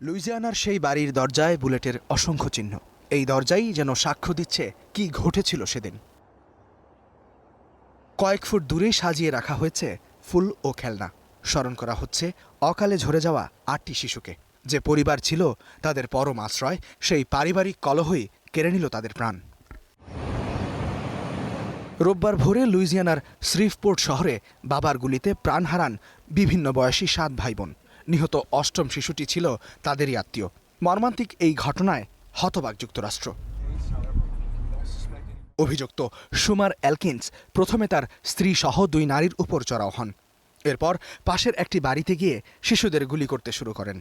লুইজিয়ানার সেই বাড়ির দরজায় বুলেটের অসংখ্য চিহ্ন। এই দরজাই যেন সাক্ষ্য দিচ্ছে কি ঘটেছিল সেদিন। কয়েক ফুট দূরেই সাজিয়ে রাখা হয়েছে ফুল ও খেলনা। স্মরণ করা হচ্ছে অকালে ঝরে যাওয়া ৮টি শিশুকে। যে পরিবার ছিল তাদের পরম আশ্রয়, সেই পারিবারিক কলহই কেড়ে নিল তাদের প্রাণ। রোববার ভোরে লুইজিয়ানার শ্রিফপোর্ট শহরে বাবার গুলিতে প্রাণ হারান বিভিন্ন বয়সী ৭ ভাইবোন। নিহত ৮ম শিশুটি ছিল তাদেরই আত্মীয়। মর্মান্তিক এই ঘটনায় হতবাক যুক্তরাষ্ট্র। অভিযুক্ত সুমার এলকিন্স প্রথমে তার স্ত্রী সহ ২ নারীর উপর চড়াও হন। এরপর পাশের একটি বাড়িতে গিয়ে শিশুদের গুলি করতে শুরু করেন।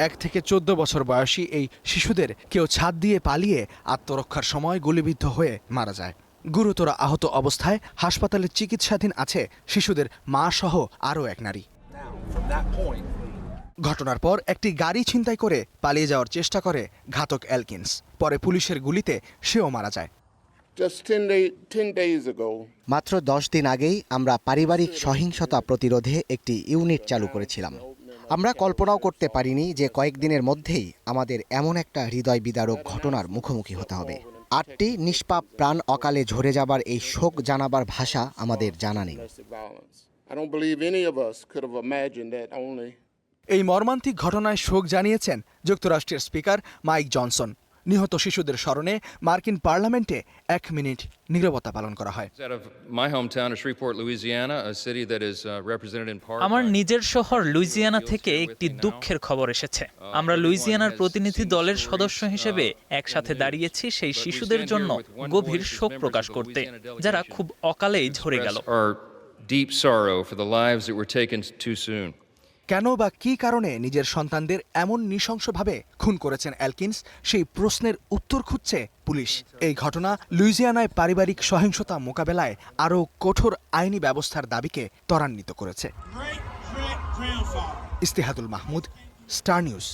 ১ থেকে ১৪ বছর বয়সী এই শিশুদের কেউ ছাদ দিয়ে পালিয়ে আত্মরক্ষার সময় গুলিবিদ্ধ হয়ে মারা যায়। গুরুতর আহত অবস্থায় হাসপাতালে চিকিৎসাধীন আছে শিশুদের মা সহ আরও এক নারী। ঘটনার পর একটি গাড়ি ছিনতাই করে পালিয়ে যাওয়ার চেষ্টা করে ঘাতক এলকিন্স। পরে পুলিশের গুলিতে সেও মারা যায়। মাত্র ১০ দিন আগেই আমরা পারিবারিক সহিংসতা প্রতিরোধে একটি ইউনিট চালু করেছিলাম। আমরা কল্পনাও করতে পারিনি যে কয়েকদিনের মধ্যেই আমাদের এমন একটা হৃদয় বিদারক ঘটনার মুখোমুখি হতে হবে। ৮টি নিষ্পাপ প্রাণ অকালে ঝরে যাবার এই শোক জানাবার ভাষা আমাদের জানা নেই। এই মর্মান্তিক ঘটনায় শোক জানিয়েছেন যুক্তরাষ্ট্রের স্পিকার মাইক জনসন। নিহত শিশুদের স্মরণে মার্কিন পার্লামেন্টে ১ মিনিট নীরবতা পালন করা হয়। আমার নিজের শহর লুইজিয়ানা থেকে একটি দুঃখের খবর এসেছে। আমরা লুইজিয়ানার প্রতিনিধি দলের সদস্য হিসেবে একসাথে দাঁড়িয়েছি সেই শিশুদের জন্য গভীর শোক প্রকাশ করতে, যারা খুব অকালেই ঝরে গেল। কেন বা কী কারণে নিজের সন্তানদের এমন নৃশংসভাবে খুন করেছেন এলকিন্স, সেই প্রশ্নের উত্তর খুঁজছে পুলিশ। এই ঘটনা লুইজিয়ানায় পারিবারিক সহিংসতা মোকাবেলায় আরও কঠোর আইনি ব্যবস্থার দাবিকে ত্বরান্বিত করেছে। ইস্তেহাদুল মাহমুদ, স্টার নিউজ।